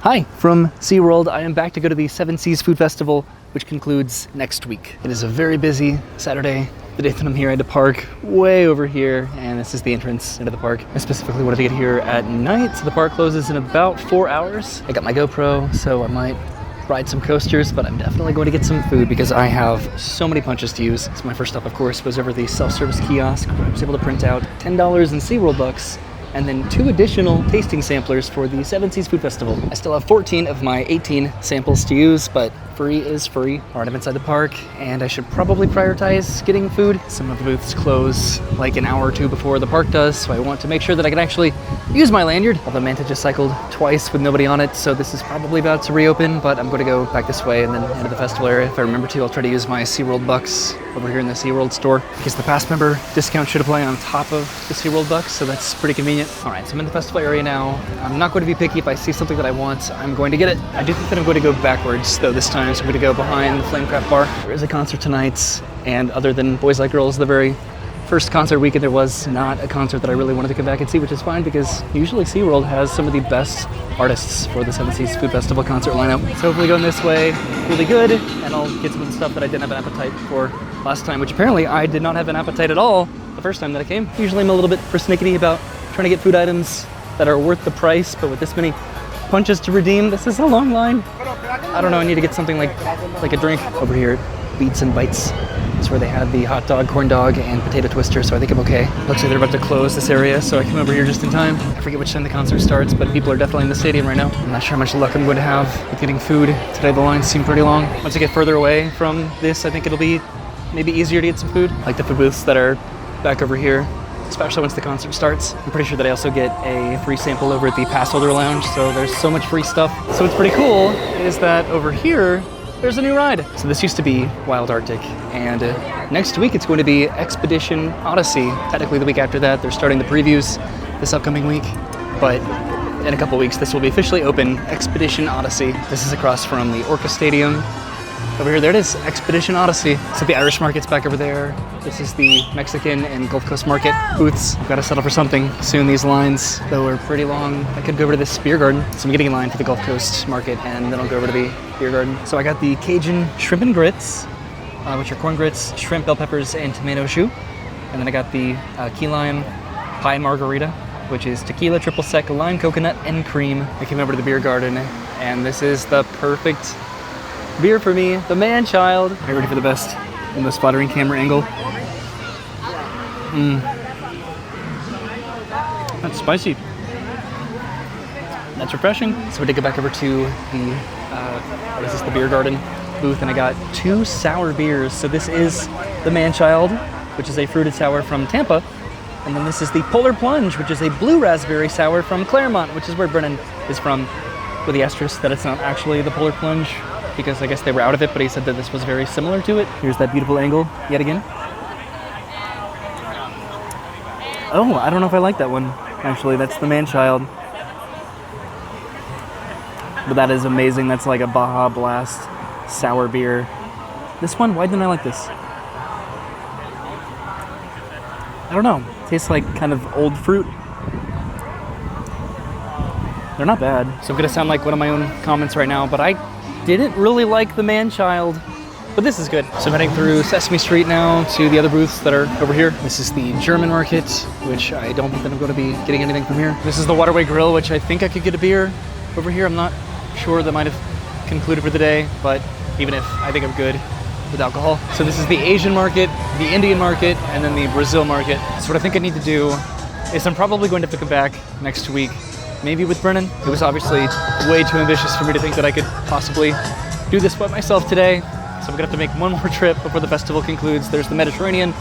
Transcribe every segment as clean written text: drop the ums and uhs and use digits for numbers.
Hi, from SeaWorld. I am back to go to the Seven Seas Food Festival, which concludes next week. It is a very busy Saturday. The day that I'm here, I had to park way over here, and this is the entrance into the park. I specifically wanted to get here at night, so the park closes in about 4 hours. I got my GoPro, so I might ride some coasters, but I'm definitely going to get some food because I have so many punches to use. So my first stop, of course, was over the self-service kiosk, where I was able to print out $10 in SeaWorld bucks, and then 2 additional tasting samplers for the Seven Seas Food Festival. I still have 14 of my 18 samples to use, but free is free. All right, I'm inside the park, and I should probably prioritize getting food. Some of the booths close like an hour or two before the park does, so I want to make sure that I can actually use my lanyard. Although Manta just cycled twice with nobody on it, so this is probably about to reopen, but I'm going to go back this way and then into the festival area. If I remember to, I'll try to use my SeaWorld bucks over here in the SeaWorld store, because the pass member discount should apply on top of the SeaWorld bucks, so that's pretty convenient. All right, so I'm in the festival area now. I'm not going to be picky. If I see something that I want, I'm going to get it. I do think that I'm going to go backwards, though, this time, so I'm going to go behind the Flamecraft bar. There is a concert tonight, and other than Boys Like Girls, the very first concert weekend, there was not a concert that I really wanted to come back and see, which is fine because usually SeaWorld has some of the best artists for the Seven Seas Food Festival concert lineup. So hopefully going this way will be good, and I'll get some of the stuff that I didn't have an appetite for last time, which apparently I did not have an appetite at all the first time that I came. Usually I'm a little bit persnickety about trying to get food items that are worth the price, but with this many punches to redeem, this is a long line. I don't know, I need to get something like a drink. Over here at Beats and Bites, it's where they had the hot dog, corn dog, and potato twister, so I think I'm okay. Looks like they're about to close this area, so I came over here just in time. I forget which time the concert starts, but people are definitely in the stadium right now. I'm not sure how much luck I'm going to have with getting food. Today the lines seem pretty long. Once I get further away from this, I think it'll be maybe easier to get some food, like the food booths that are back over here, especially once the concert starts. I'm pretty sure that I also get a free sample over at the pass holder lounge, so there's so much free stuff. So what's pretty cool is that over here, there's a new ride. So this used to be Wild Arctic, and next week it's going to be Expedition Odyssey. Technically the week after that, they're starting the previews this upcoming week, but in a couple weeks this will be officially open, Expedition Odyssey. This is across from the Orca Stadium. Over here, there it is, Expedition Odyssey. So the Irish market's back over there. This is the Mexican and Gulf Coast market booths. I've got to settle for something soon. These lines, though, are pretty long. I could go over to this beer garden. So I'm getting in line for the Gulf Coast market, and then I'll go over to the beer garden. So I got the Cajun shrimp and grits, which are corn grits, shrimp, bell peppers, and tomato choux. And then I got the key lime pie margarita, which is tequila, triple sec, lime, coconut, and cream. I came over to the beer garden, and this is the perfect beer for me, the man-child. Are you ready for the best and most flattering camera angle? That's spicy. That's refreshing. So we did go back over to the, the beer garden booth, and I got 2 sour beers. So this is the Man-Child, which is a fruited sour from Tampa. And then this is the Polar Plunge, which is a blue raspberry sour from Claremont, which is where Brennan is from, with the asterisk that it's not actually the Polar Plunge, because I guess they were out of it, but he said that this was very similar to it. Here's that beautiful angle yet again. Oh, I don't know if I like that one. Actually, that's the Man-Child. But that is amazing. That's like a Baja Blast sour beer. This one, why didn't I like this? I don't know. Tastes like kind of old fruit. They're not bad. So I'm gonna sound like one of my own comments right now, but I didn't really like the Man-Child, but this is good. So I'm heading through Sesame Street now to the other booths that are over here. This is the German market, which I don't think that I'm going to be getting anything from here. This is the Waterway Grill, which I think I could get a beer over here. I'm not sure, that might have concluded for the day, but even if, I think I'm good with alcohol. So this is the Asian market, the Indian market, and then the Brazil market. So what I think I need to do is I'm probably going to have to come back next week, maybe with Brennan. It was obviously way too ambitious for me to think that I could possibly do this by myself today. So I'm gonna have to make one more trip before the festival concludes. There's the Mediterranean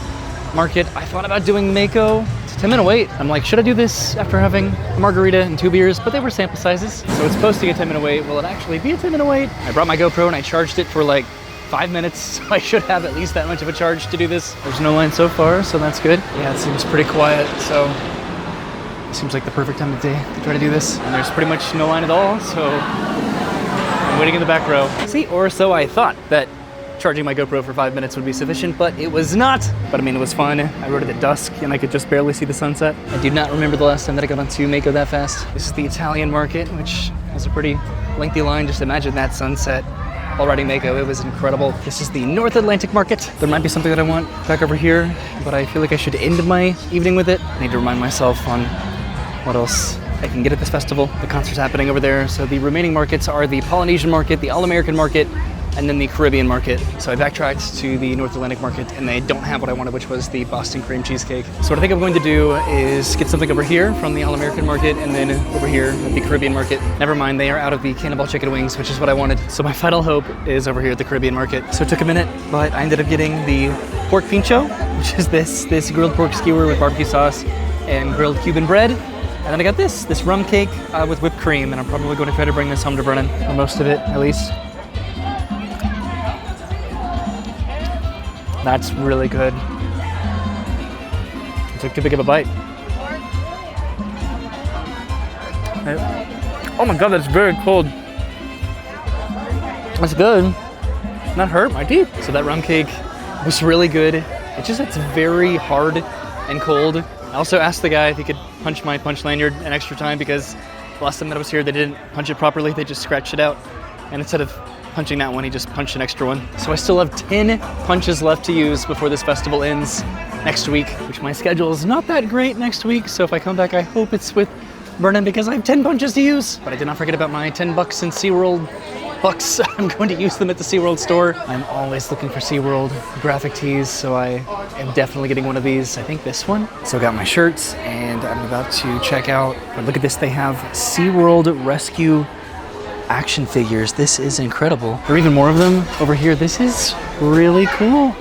market. I thought about doing Mako. It's a 10-minute wait. I'm like, should I do this after having a margarita and 2 beers? But they were sample sizes. So it's posting a 10-minute wait. Will it actually be a 10-minute wait? I brought my GoPro and I charged it for like 5 minutes. So I should have at least that much of a charge to do this. There's no line so far, so that's good. Yeah, it seems pretty quiet. So seems like the perfect time of day to try to do this. And there's pretty much no line at all, so I'm waiting in the back row. See, or so I thought that charging my GoPro for 5 minutes would be sufficient, but it was not. But I mean, it was fun. I rode it at dusk and I could just barely see the sunset. I do not remember the last time that I got onto Mako that fast. This is the Italian market, which has a pretty lengthy line. Just imagine that sunset while riding Mako. It was incredible. This is the North Atlantic Market. There might be something that I want back over here, but I feel like I should end my evening with it. I need to remind myself on what else I can get at this festival. The concert's happening over there. So the remaining markets are the Polynesian Market, the All-American Market, and then the Caribbean Market. So I backtracked to the North Atlantic Market and they don't have what I wanted, which was the Boston cream cheesecake. So what I think I'm going to do is get something over here from the All-American Market and then over here at the Caribbean Market. Never mind, they are out of the cannonball chicken wings, which is what I wanted. So my final hope is over here at the Caribbean Market. So it took a minute, but I ended up getting the pork pincho, which is this grilled pork skewer with barbecue sauce and grilled Cuban bread. And then I got this rum cake with whipped cream, and I'm probably going to try to bring this home to Brennan, or most of it at least. That's really good. I took too big of a bite. Oh my God, that's very cold. That's good. That hurt my teeth. So that rum cake was really good. It's very hard and cold. I also asked the guy if he could punch my punch lanyard an extra time because the last time that I was here, they didn't punch it properly. They just scratched it out. And instead of punching that one, he just punched an extra one. So I still have 10 punches left to use before this festival ends next week, which my schedule is not that great next week. So if I come back, I hope it's with Brennan because I have 10 punches to use. But I did not forget about my 10 bucks in SeaWorld bucks. I'm going to use them at the SeaWorld store. I'm always looking for SeaWorld graphic tees, so I am definitely getting one of these. I think this one. So I got my shirts and I'm about to check out, but look at this, they have SeaWorld Rescue action figures. This is incredible. There are even more of them over here. This is really cool.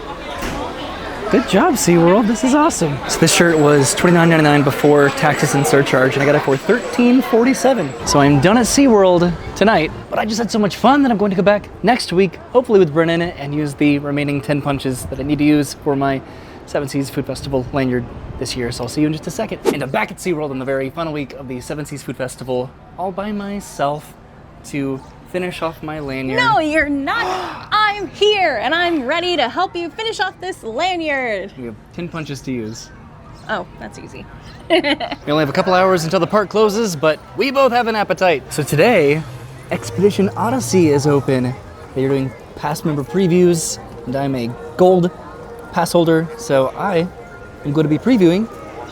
Good job, SeaWorld. This is awesome. So this shirt was $29.99 before taxes and surcharge, and I got it for $13.47. So I'm done at SeaWorld tonight, but I just had so much fun that I'm going to go back next week, hopefully with Brennan, and use the remaining 10 punches that I need to use for my Seven Seas Food Festival lanyard this year. So I'll see you in just a second. And I'm back at SeaWorld in the very final week of the Seven Seas Food Festival, all by myself to finish off my lanyard. No, you're not. I'm here and I'm ready to help you finish off this lanyard. We have 10 punches to use. Oh, that's easy. We only have a couple hours until the park closes, but we both have an appetite. So today, Expedition Odyssey is open. They're doing past member previews, and I'm a gold pass holder, so I am going to be previewing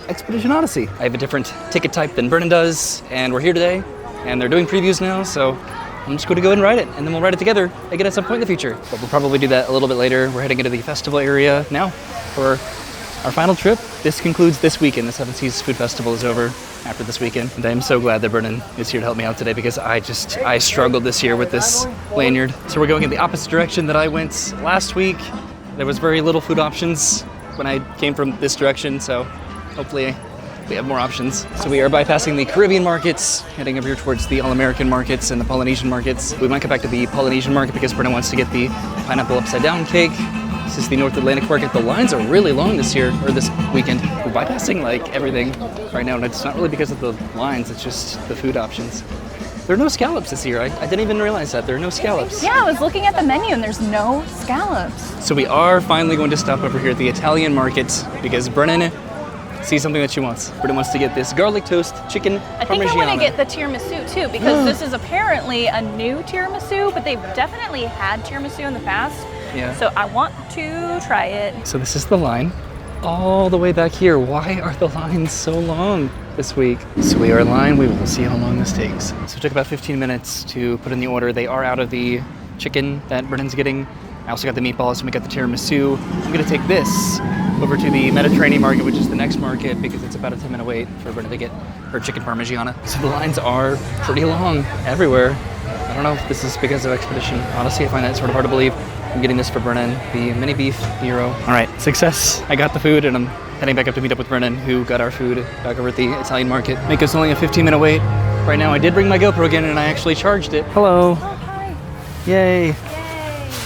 Expedition Odyssey. I have a different ticket type than Brennan does, and we're here today, and they're doing previews now, so I'm just going to go ahead and ride it, and then we'll ride it together again at some point in the future. But we'll probably do that a little bit later. We're heading into the festival area now for our final trip. This concludes this weekend. The Seven Seas Food Festival is over after this weekend. And I'm so glad that Brennan is here to help me out today because I struggled this year with this lanyard. So we're going in the opposite direction that I went last week. There was very little food options when I came from this direction, so hopefully we have more options. So we are bypassing the Caribbean markets, heading over here towards the All-American markets and the Polynesian markets. We might go back to the Polynesian market because Brennan wants to get the pineapple upside down cake. This is the North Atlantic market. The lines are really long this year, or this weekend. We're bypassing like everything right now, and it's not really because of the lines, it's just the food options. There are no scallops this year. I didn't even realize that. There are no scallops. Yeah, I was looking at the menu and there's no scallops. So we are finally going to stop over here at the Italian market because Brennan sees something that she wants. Brennan wants to get this garlic toast chicken I think I want to get the tiramisu too because this is apparently a new tiramisu, but they've definitely had tiramisu in the past. Yeah. So I want to try it. So this is the line all the way back here. Why are the lines so long this week? So we are in line. We will see how long this takes. So it took about 15 minutes to put in the order. They are out of the chicken that Brennan's getting. I also got the meatballs and we got the tiramisu. I'm gonna take this over to the Mediterranean market, which is the next market because it's about a 10-minute wait for Brennan to get her chicken parmigiana. So the lines are pretty long everywhere. I don't know if this is because of Expedition Odyssey. I find that sort of hard to believe. I'm getting this for Brennan, the mini beef gyro. All right, success. I got the food and I'm heading back up to meet up with Brennan, who got our food back over at the Italian market. Mako's only a 15-minute wait. Right now I did bring my GoPro again and I actually charged it. Hello. Oh, hi. Yay. Yay.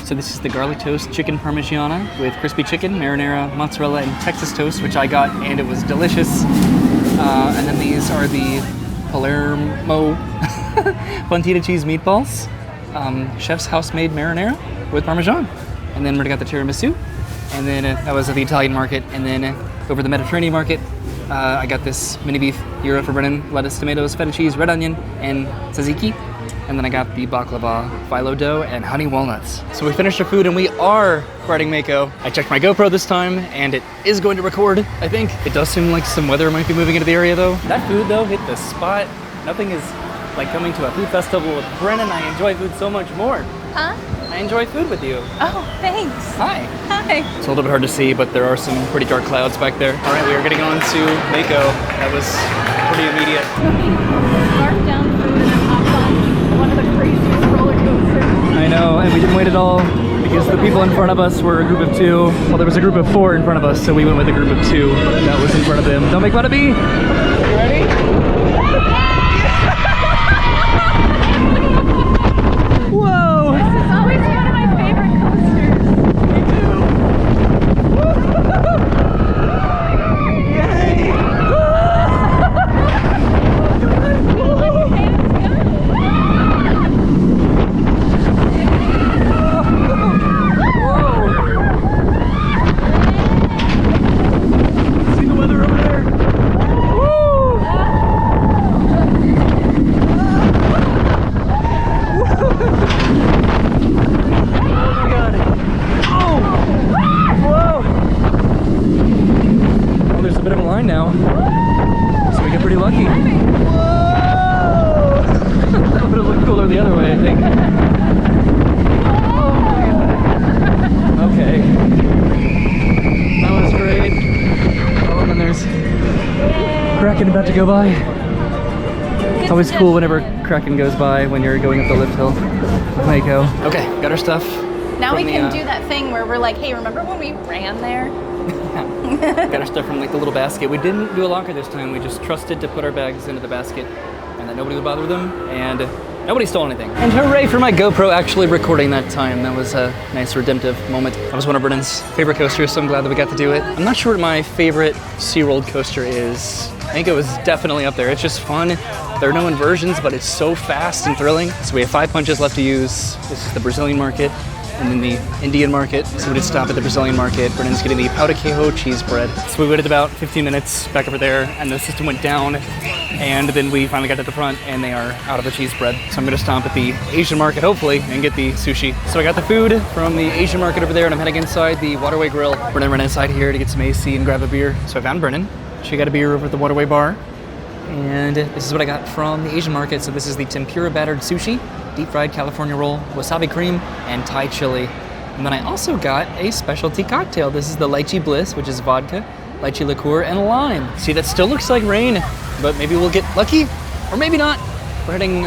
So this is the garlic toast chicken parmigiana with crispy chicken, marinara, mozzarella, and Texas toast, which I got and it was delicious. And then these are the Palermo Pontita cheese meatballs, chef's house-made marinara with Parmesan. And then we got the tiramisu. And then that was at the Italian market. And then over the Mediterranean market, I got this mini beef gyro for Brennan, lettuce, tomatoes, feta cheese, red onion, and tzatziki. And then I got the baklava phyllo dough and honey walnuts. So we finished our food and we are riding Mako. I checked my GoPro this time and it is going to record, I think. It does seem like some weather might be moving into the area though. That food though hit the spot. Nothing is like coming to a food festival with Brennan. I enjoy food so much more. Huh? I enjoy food with you. Oh, thanks. Hi. Hi. It's a little bit hard to see, but there are some pretty dark clouds back there. All right, we are getting on to Mako. That was pretty immediate. Scarfed down food and hopped on one of the craziest roller coasters. I know, and we didn't wait at all because the people in front of us were a group of 2. Well, there was a group of 4 in front of us, so we went with a group of 2 that was in front of them. Don't make fun of me. You ready? Whoa! This is always one of my favorite coasters. Me too. Yay! See the weather over there? Woo! Now, so we get pretty lucky. Whoa! That would have looked cooler the other way, I think. Oh my god. Okay. That was great. Oh, and then there's Kraken about to go by. It's always cool whenever Kraken goes by when you're going up the lift hill with Mako. Okay, got our stuff. Now we can do that thing where we're like, hey, remember when we ran there? Got our stuff from like the little basket. We didn't do a locker this time. We just trusted to put our bags into the basket and that nobody would bother them, and nobody stole anything. And hooray for my GoPro actually recording that time. That was a nice redemptive moment. That was one of Brennan's favorite coasters, so I'm glad that we got to do it. I'm not sure what my favorite SeaWorld coaster is. Mako is definitely up there. It's just fun. There are no inversions, but it's so fast and thrilling. So we have 5 punches left to use. This is the Brazilian market. And then the Indian market. So we did stop at the Brazilian market. Brennan's getting the pau de queijo cheese bread. So we waited about 15 minutes back over there and the system went down. And then we finally got to the front and they are out of the cheese bread. So I'm gonna stop at the Asian market, hopefully, and get the sushi. So I got the food from the Asian market over there and I'm heading inside the Waterway Grill. Brennan ran inside here to get some AC and grab a beer. So I found Brennan. She got a beer over at the Waterway bar. And this is what I got from the Asian market. So this is the tempura battered sushi, deep fried California roll, wasabi cream, and Thai chili. And then I also got a specialty cocktail. This is the lychee bliss, which is vodka, lychee liqueur, and lime. See, that still looks like rain, but maybe we'll get lucky, or maybe not. We're heading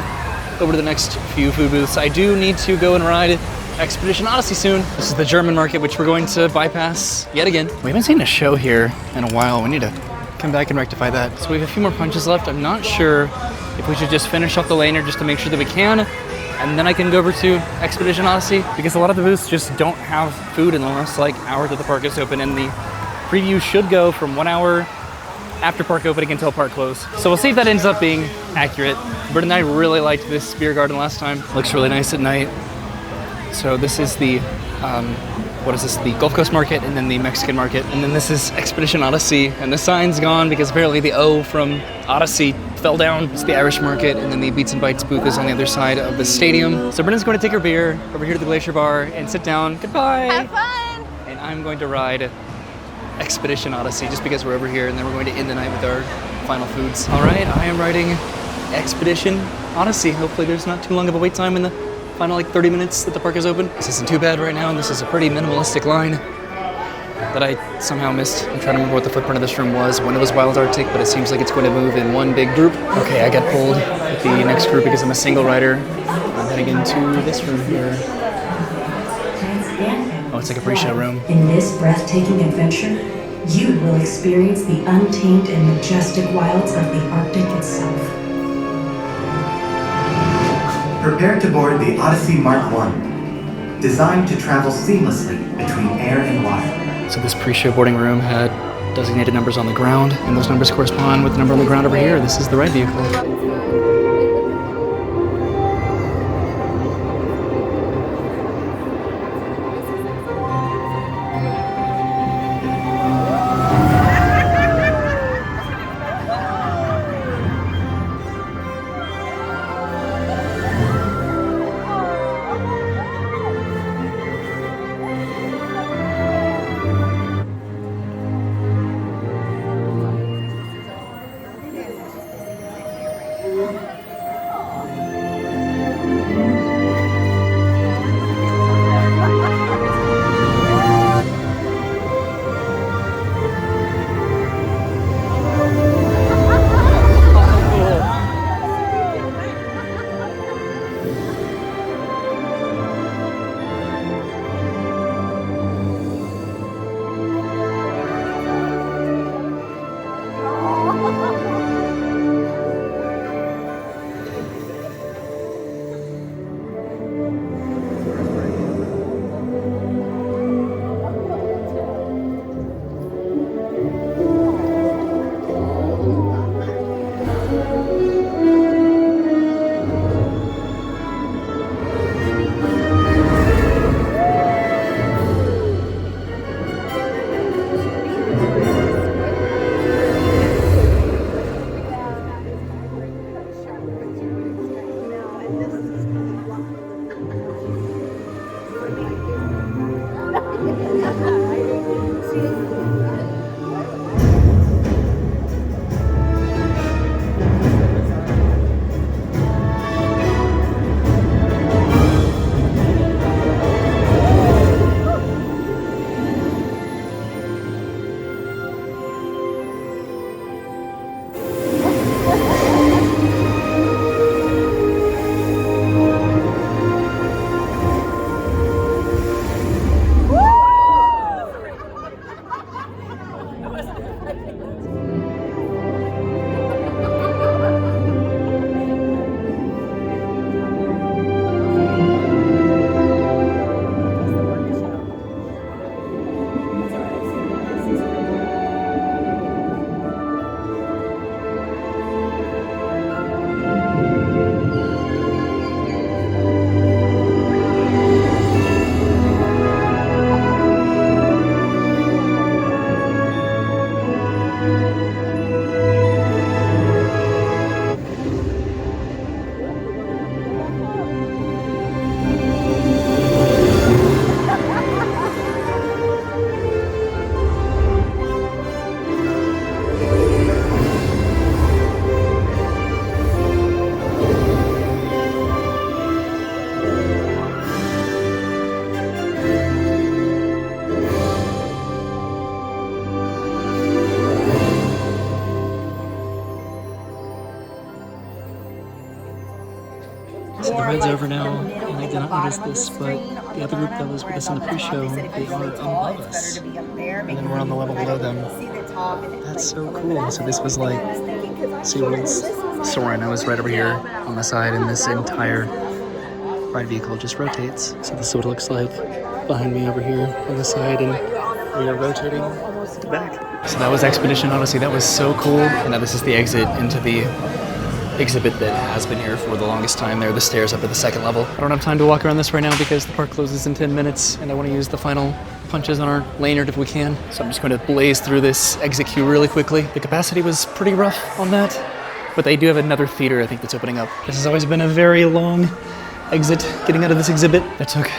over to the next few food booths. I do need to go and ride Expedition Odyssey soon. This is the German market, which we're going to bypass yet again. We haven't seen a show here in a while. We need to come back and rectify that. So we have a few more punches left. I'm not sure if we should just finish off the laner just to make sure that we can, and then I can go over to Expedition Odyssey, because a lot of the booths just don't have food in the last like hour that the park is open, and the preview should go from 1 hour after park opening until park close. So we'll see if that ends up being accurate. Bert and I really liked this beer garden last time. Looks really nice at night. So this is the what is this? The Gulf Coast market, and then the Mexican market, and then this is Expedition Odyssey, and the sign's gone because apparently the O from Odyssey fell down. It's the Irish market, and then the Beats and Bites booth is on the other side of the stadium. So Brennan's going to take her beer over here to the Glacier Bar and sit down. Goodbye. Have fun. And I'm going to ride Expedition Odyssey just because we're over here, and then we're going to end the night with our final foods. All right, I am riding Expedition Odyssey. Hopefully there's not too long of a wait time in the final like 30 minutes that the park is open. This isn't too bad right now, and this is a pretty minimalistic line that I somehow missed. I'm trying to remember what the footprint of this room was when it was Wild Arctic, but it seems like it's going to move in one big group. Okay, I got pulled with the next group because I'm a single rider. I'm heading into this room here. Oh, it's like a pre-show room. In this breathtaking adventure, you will experience the untamed and majestic wilds of the Arctic itself. Prepare to board the Odyssey Mark I, designed to travel seamlessly between air and water. So this pre-show boarding room had designated numbers on the ground, and those numbers correspond with the number on the ground over here. This is the right vehicle. So the ride's over now, and I did not notice this, but the other group that was with us in the pre-show, they are above us. And then we're on the level below them. That's so cool. So this was like SeaWorld's soaring. I was right over here on the side, and this entire ride vehicle just rotates. So this is what it looks like behind me over here on the side, and we are rotating to the back. So that was Expedition Odyssey. That was so cool. And now this is the exit into the exhibit that has been here for the longest time. There are the stairs up to the second level. I don't have time to walk around this right now because the park closes in 10 minutes and I want to use the final punches on our lanyard if we can. So I'm just going to blaze through this exit queue really quickly. The capacity was pretty rough on that, but they do have another theater I think that's opening up. This has always been a very long exit getting out of this exhibit. That took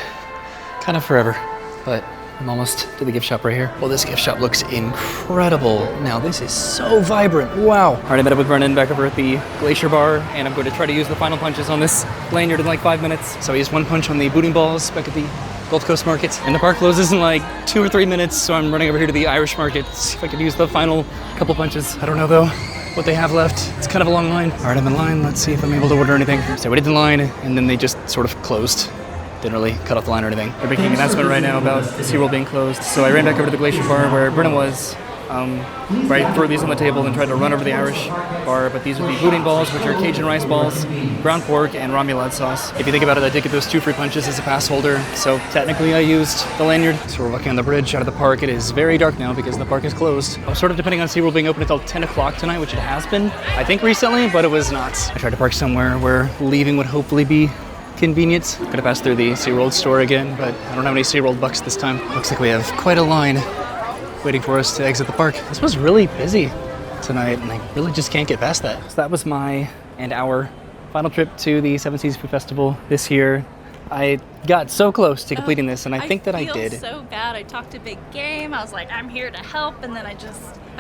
kind of forever, but I'm almost to the gift shop right here. Well, this gift shop looks incredible. Now, this is so vibrant. Wow. Already met up with Brennan back over at the Glacier Bar, and I'm going to try to use the final punches on this lanyard in like 5 minutes. So I used one punch on the booting balls back at the Gulf Coast Market, and the park closes in like 2 or 3 minutes, so I'm running over here to the Irish Market to see if I could use the final couple punches. I don't know though what they have left. It's kind of a long line. All right, I'm in line. Let's see if I'm able to order anything. So I waited in line, and then they just sort of closed. Didn't really cut off the line or anything. They're making an announcement right now about SeaWorld being closed. So I ran back over to the Glacier Bar where Brennan was. Right, threw these on the table and tried to run over the Irish bar, but these would be booting balls, which are Cajun rice balls, ground pork, and remoulade sauce. If you think about it, I did get those 2 free punches as a pass holder, so technically I used the lanyard. So we're walking on the bridge out of the park. It is very dark now because the park is closed. I was sort of depending on SeaWorld being open until 10 o'clock tonight, which it has been, I think recently, but it was not. I tried to park somewhere where leaving would hopefully be convenient. Could have passed through the SeaWorld store again, but I don't have any SeaWorld bucks this time. Looks like we have quite a line waiting for us to exit the park. This was really busy tonight, and I really just can't get past that. So that was my and our final trip to the Seven Seas Food Festival this year. I got so close to completing this, and I think that I did. I feel so bad. I talked a big game. I was like, I'm here to help, and then I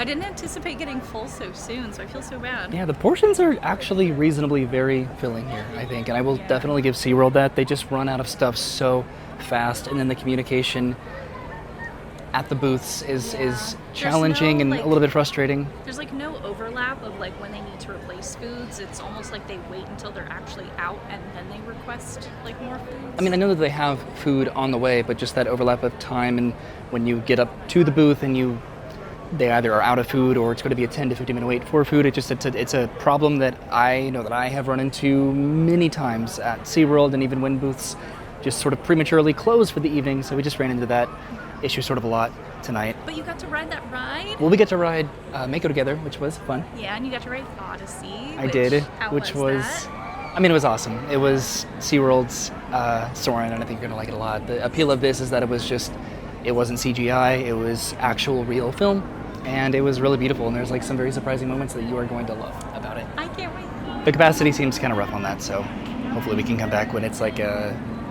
didn't anticipate getting full so soon, so I feel so bad. Yeah, the portions are actually reasonably very filling here, I think, and I will definitely give SeaWorld that. They just run out of stuff so fast, and then the communication at the booths is challenging and a little bit frustrating. There's like no overlap of like when they need to replace foods. It's almost like they wait until they're actually out and then they request like more foods. I mean, I know that they have food on the way, but just that overlap of time, and when you get up to the booth and you they either are out of food or it's going to be a 10 to 15 minute wait for food. It's a problem that I know that I have run into many times at SeaWorld, and even when booths just sort of prematurely close for the evening. So we just ran into that issue sort of a lot tonight. But you got to ride that ride? Well, we get to ride Mako together, which was fun. Yeah, and you got to ride Odyssey. I did, how which was was that? I mean, it was awesome. It was SeaWorld's Soarin', and I think you're gonna like it a lot. The appeal of this is that it wasn't CGI, it was actual real film, and it was really beautiful, and there's like some very surprising moments that you are going to love about it. I can't wait. The capacity seems kind of rough on that, so hopefully we can come back when it's like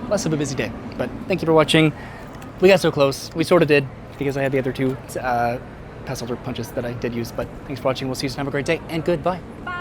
less of a busy day. But thank you for watching. We got so close. We sort of did, because I had the other two pass holder punches that I did use, but thanks for watching. We'll see you soon. Have a great day, and goodbye. Bye.